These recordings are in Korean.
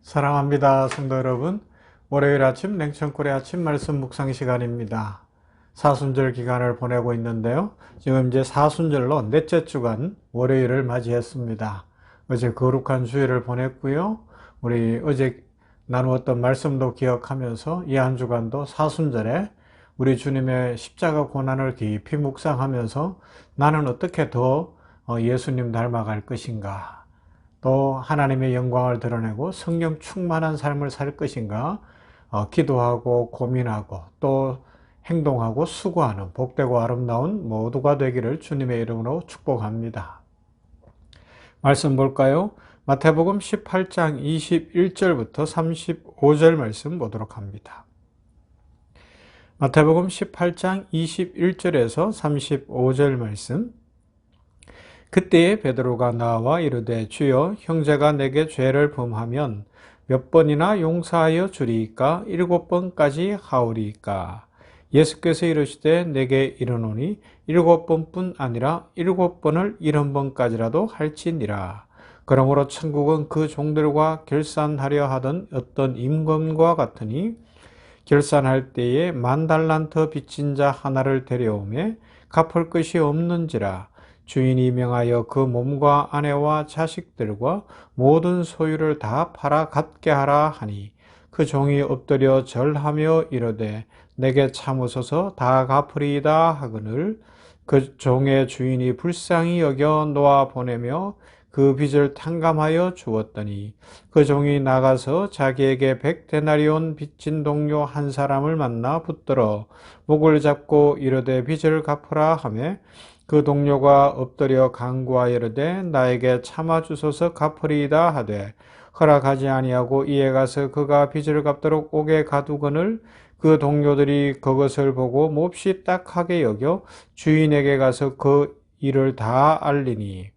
사랑합니다, 성도 여러분. 월요일 아침 냉천골의 아침 말씀 묵상 시간입니다. 사순절 기간을 보내고 있는데요. 지금 이제 사순절로 넷째 주간 월요일을 맞이했습니다. 어제 거룩한 주일을 보냈고요. 우리 어제 나누었던 말씀도 기억하면서 이 한 주간도 사순절에 우리 주님의 십자가 고난을 깊이 묵상하면서 나는 어떻게 더 예수님 닮아갈 것인가, 또 하나님의 영광을 드러내고 성령 충만한 삶을 살 것인가 기도하고 고민하고 또 행동하고 수고하는 복되고 아름다운 모두가 되기를 주님의 이름으로 축복합니다. 말씀 볼까요? 마태복음 18장 21절부터 35절 말씀 보도록 합니다. 마태복음 18장 21절에서 35절 말씀. 그때에 베드로가 나와 이르되 주여, 형제가 내게 죄를 범하면 몇 번이나 용서하여 주리이까? 7번까지 하오리이까? 예수께서 이르시되 내게 이르노니 7번뿐 아니라 7번을 70번까지라도 할지니라. 그러므로 천국은 그 종들과 결산하려 하던 어떤 임금과 같으니, 결산할 때에 10,000달란트 빚진 자 하나를 데려오매 갚을 것이 없는지라. 주인이 명하여 그 몸과 아내와 자식들과 모든 소유를 다 팔아 갚게 하라 하니, 그 종이 엎드려 절하며 이르되 내게 참으소서 다 갚으리이다 하거늘, 그 종의 주인이 불쌍히 여겨 놓아 보내며 그 빚을 탕감하여 주었더니, 그 종이 나가서 자기에게 100데나리온 빚진 동료 한 사람을 만나 붙들어 목을 잡고 이르되 빚을 갚으라 하매, 그 동료가 엎드려 간구하여 이르되 나에게 참아주소서 갚으리이다 하되 허락하지 아니하고 이에 가서 그가 빚을 갚도록 옥에 가두거늘, 그 동료들이 그것을 보고 몹시 딱하게 여겨 주인에게 가서 그 일을 다 알리니,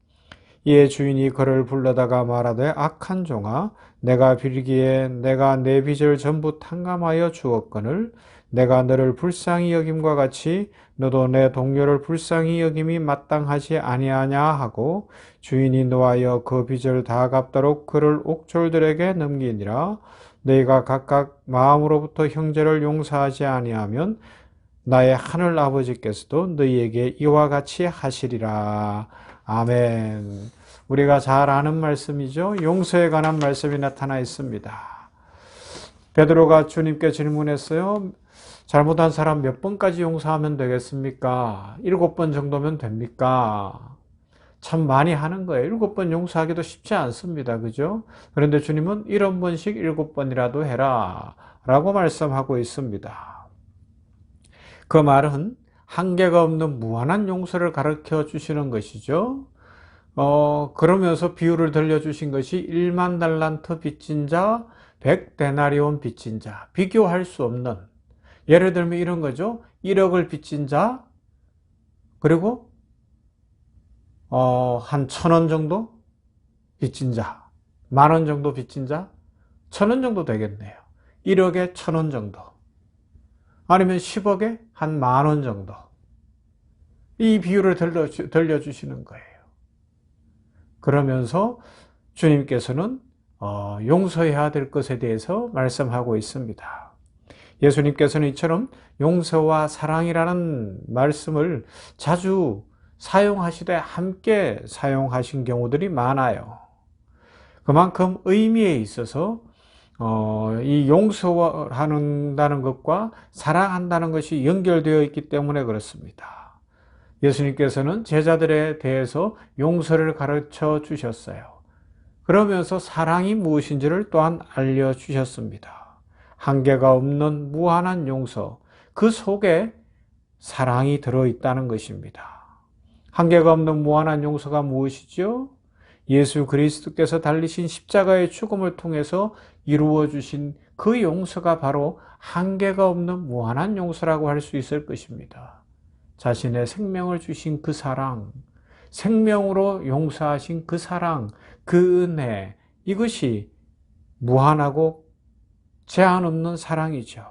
이에 주인이 그를 불러다가 말하되 악한 종아, 내가 빌기에 내가 내 빚을 전부 탕감하여 주었거늘 내가 너를 불쌍히 여김과 같이 너도 내 동료를 불쌍히 여김이 마땅하지 아니하냐 하고, 주인이 노하여 그 빚을 다 갚도록 그를 옥졸들에게 넘기니라. 너희가 각각 마음으로부터 형제를 용서하지 아니하면 나의 하늘 아버지께서도 너희에게 이와 같이 하시리라. 아멘. 우리가 잘 아는 말씀이죠. 용서에 관한 말씀이 나타나 있습니다. 베드로가 주님께 질문했어요. 잘못한 사람 몇 번까지 용서하면 되겠습니까? 7번 정도면 됩니까? 참 많이 하는 거예요. 7번 용서하기도 쉽지 않습니다. 그죠? 그런데 주님은 7번씩 7번이라도 해라 라고 말씀하고 있습니다. 그 말은 한계가 없는 무한한 용서를 가르쳐 주시는 것이죠. 그러면서 비유를 들려주신 것이 10,000달란트 빚진 자, 100데나리온 빚진 자, 비교할 수 없는, 예를 들면 이런 거죠. 1억을 빚진 자, 그리고 한 1,000원 정도 빚진 자, 10,000원 정도 빚진 자, 1,000원 정도 되겠네요. 1억에 1,000원 정도, 아니면 10억에 한 10,000원 정도. 이 비유를 들려주시는 거예요. 그러면서 주님께서는 용서해야 될 것에 대해서 말씀하고 있습니다. 예수님께서는 이처럼 용서와 사랑이라는 말씀을 자주 사용하시되 함께 사용하신 경우들이 많아요. 그만큼 의미에 있어서 이 용서한다는 것과 사랑한다는 것이 연결되어 있기 때문에 그렇습니다. 예수님께서는 제자들에 대해서 용서를 가르쳐 주셨어요. 그러면서 사랑이 무엇인지를 또한 알려주셨습니다. 한계가 없는 무한한 용서, 그 속에 사랑이 들어있다는 것입니다. 한계가 없는 무한한 용서가 무엇이죠? 예수 그리스도께서 달리신 십자가의 죽음을 통해서 이루어 주신 그 용서가 바로 한계가 없는 무한한 용서라고 할 수 있을 것입니다. 자신의 생명을 주신 그 사랑, 생명으로 용서하신 그 사랑, 그 은혜, 이것이 무한하고 제한 없는 사랑이죠.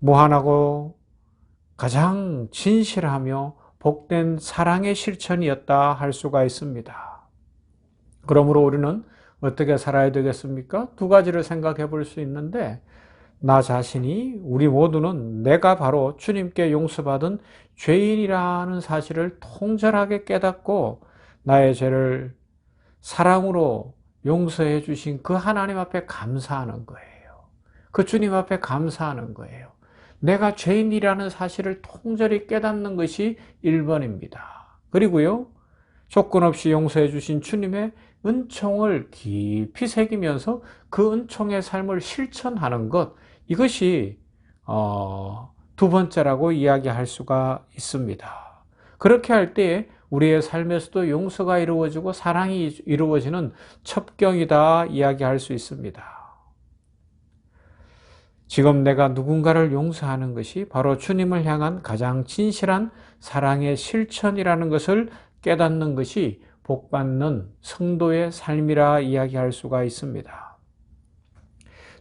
무한하고 가장 진실하며 복된 사랑의 실천이었다 할 수가 있습니다. 그러므로 우리는 어떻게 살아야 되겠습니까? 두 가지를 생각해 볼 수 있는데, 나 자신이, 우리 모두는 내가 바로 주님께 용서받은 죄인이라는 사실을 통절하게 깨닫고 나의 죄를 사랑으로 용서해 주신 그 하나님 앞에 감사하는 거예요. 그 주님 앞에 감사하는 거예요. 내가 죄인이라는 사실을 통절히 깨닫는 것이 1번입니다. 그리고요, 조건 없이 용서해 주신 주님의 은총을 깊이 새기면서 그 은총의 삶을 실천하는 것, 이것이 두 번째라고 이야기할 수가 있습니다. 그렇게 할 때에 우리의 삶에서도 용서가 이루어지고 사랑이 이루어지는 첩경이다 이야기할 수 있습니다. 지금 내가 누군가를 용서하는 것이 바로 주님을 향한 가장 진실한 사랑의 실천이라는 것을 깨닫는 것이 복받는 성도의 삶이라 이야기할 수가 있습니다.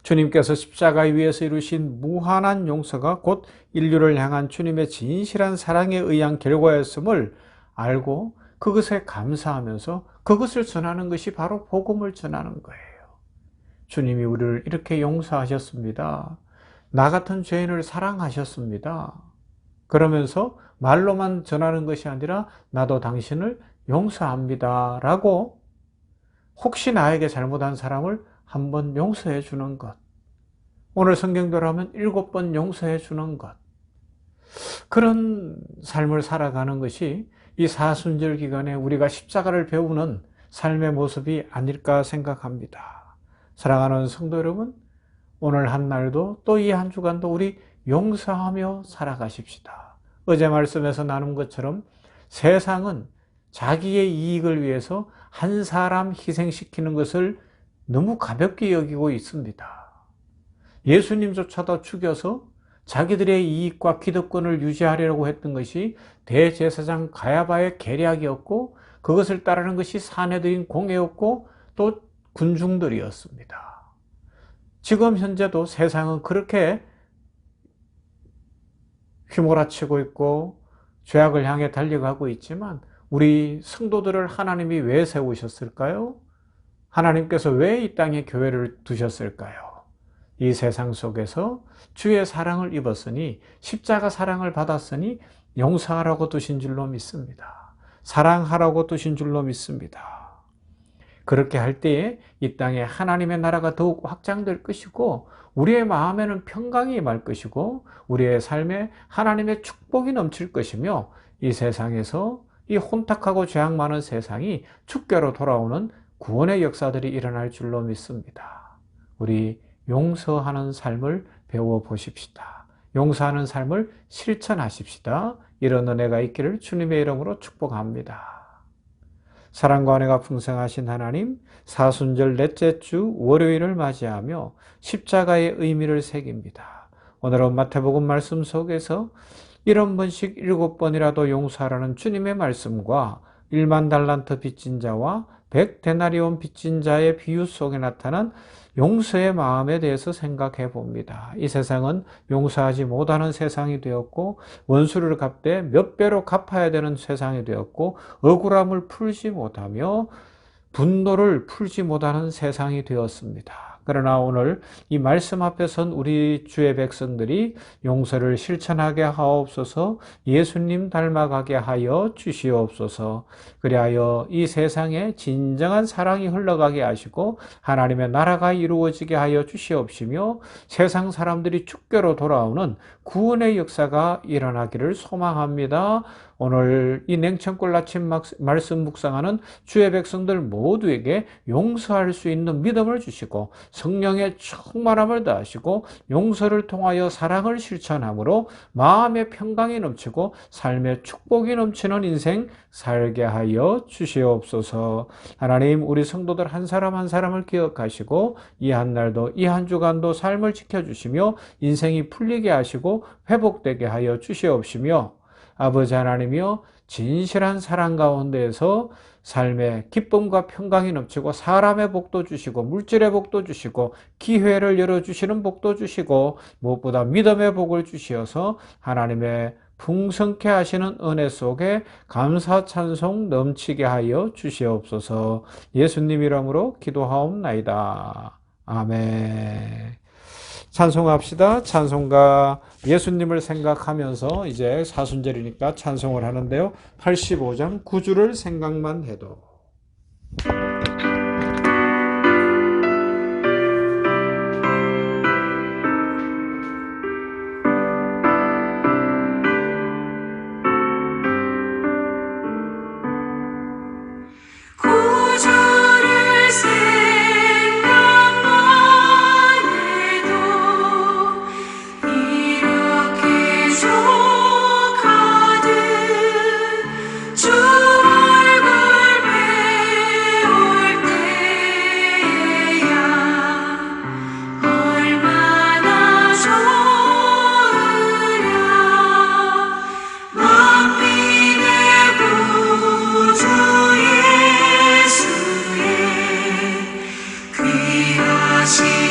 주님께서 십자가 위에서 이루신 무한한 용서가 곧 인류를 향한 주님의 진실한 사랑에 의한 결과였음을 알고 그것에 감사하면서 그것을 전하는 것이 바로 복음을 전하는 거예요. 주님이 우리를 이렇게 용서하셨습니다. 나 같은 죄인을 사랑하셨습니다. 그러면서 말로만 전하는 것이 아니라 나도 당신을 용서합니다 라고 혹시 나에게 잘못한 사람을 한번 용서해 주는 것, 오늘 성경대로 하면 7번 용서해 주는 것, 그런 삶을 살아가는 것이 이 사순절 기간에 우리가 십자가를 배우는 삶의 모습이 아닐까 생각합니다. 사랑하는 성도 여러분, 오늘 한 날도 또 이 한 주간도 우리 용서하며 살아가십시다. 어제 말씀에서 나눈 것처럼 세상은 자기의 이익을 위해서 한 사람 희생시키는 것을 너무 가볍게 여기고 있습니다. 예수님조차도 죽여서 자기들의 이익과 기득권을 유지하려고 했던 것이 대제사장 가야바의 계략이었고 그것을 따르는 것이 사내들인 공회였고 또 군중들이었습니다. 지금 현재도 세상은 그렇게 휘몰아치고 있고 죄악을 향해 달려가고 있지만 우리 성도들을 하나님이 왜 세우셨을까요? 하나님께서 왜 이 땅에 교회를 두셨을까요? 이 세상 속에서 주의 사랑을 입었으니 십자가 사랑을 받았으니 용서하라고 두신 줄로 믿습니다. 사랑하라고 두신 줄로 믿습니다. 그렇게 할 때에 이 땅에 하나님의 나라가 더욱 확장될 것이고 우리의 마음에는 평강이 임할 것이고 우리의 삶에 하나님의 축복이 넘칠 것이며 이 세상에서 이 혼탁하고 죄악 많은 세상이 주께로 돌아오는 구원의 역사들이 일어날 줄로 믿습니다. 우리 용서하는 삶을 배워보십시다. 용서하는 삶을 실천하십시다. 이런 은혜가 있기를 주님의 이름으로 축복합니다. 사랑과 은혜가 풍성하신 하나님, 사순절 넷째 주 월요일을 맞이하며 십자가의 의미를 새깁니다. 오늘은 마태복음 말씀 속에서 1번씩 7번이라도 용서하라는 주님의 말씀과 1만 달란트 빚진 자와 100데나리온 빚진 자의 비유 속에 나타난 용서의 마음에 대해서 생각해 봅니다. 이 세상은 용서하지 못하는 세상이 되었고 원수를 갚되 몇 배로 갚아야 되는 세상이 되었고 억울함을 풀지 못하며 분노를 풀지 못하는 세상이 되었습니다. 그러나 오늘 이 말씀 앞에 선 우리 주의 백성들이 용서를 실천하게 하옵소서, 예수님 닮아가게 하여 주시옵소서. 그리하여 이 세상에 진정한 사랑이 흘러가게 하시고 하나님의 나라가 이루어지게 하여 주시옵시며 세상 사람들이 주께로 돌아오는 구원의 역사가 일어나기를 소망합니다. 오늘 이 냉천골 아침 말씀 묵상하는 주의 백성들 모두에게 용서할 수 있는 믿음을 주시고 성령의 충만함을 더하시고 용서를 통하여 사랑을 실천함으로 마음의 평강이 넘치고 삶의 축복이 넘치는 인생 살게 하여 주시옵소서. 하나님, 우리 성도들 한 사람 한 사람을 기억하시고 이 한 날도 이 한 주간도 삶을 지켜주시며 인생이 풀리게 하시고 회복되게 하여 주시옵시며 아버지 하나님이여 진실한 사랑 가운데에서 삶의 기쁨과 평강이 넘치고 사람의 복도 주시고 물질의 복도 주시고 기회를 열어주시는 복도 주시고 무엇보다 믿음의 복을 주시어서 하나님의 풍성케 하시는 은혜 속에 감사 찬송 넘치게 하여 주시옵소서. 예수님 이름으로 기도하옵나이다. 아멘. 찬송합시다. 찬송가 예수님을 생각하면서 이제 사순절이니까 찬송을 하는데요. 85장 9주를 생각만 해도. 주 예수의 귀하신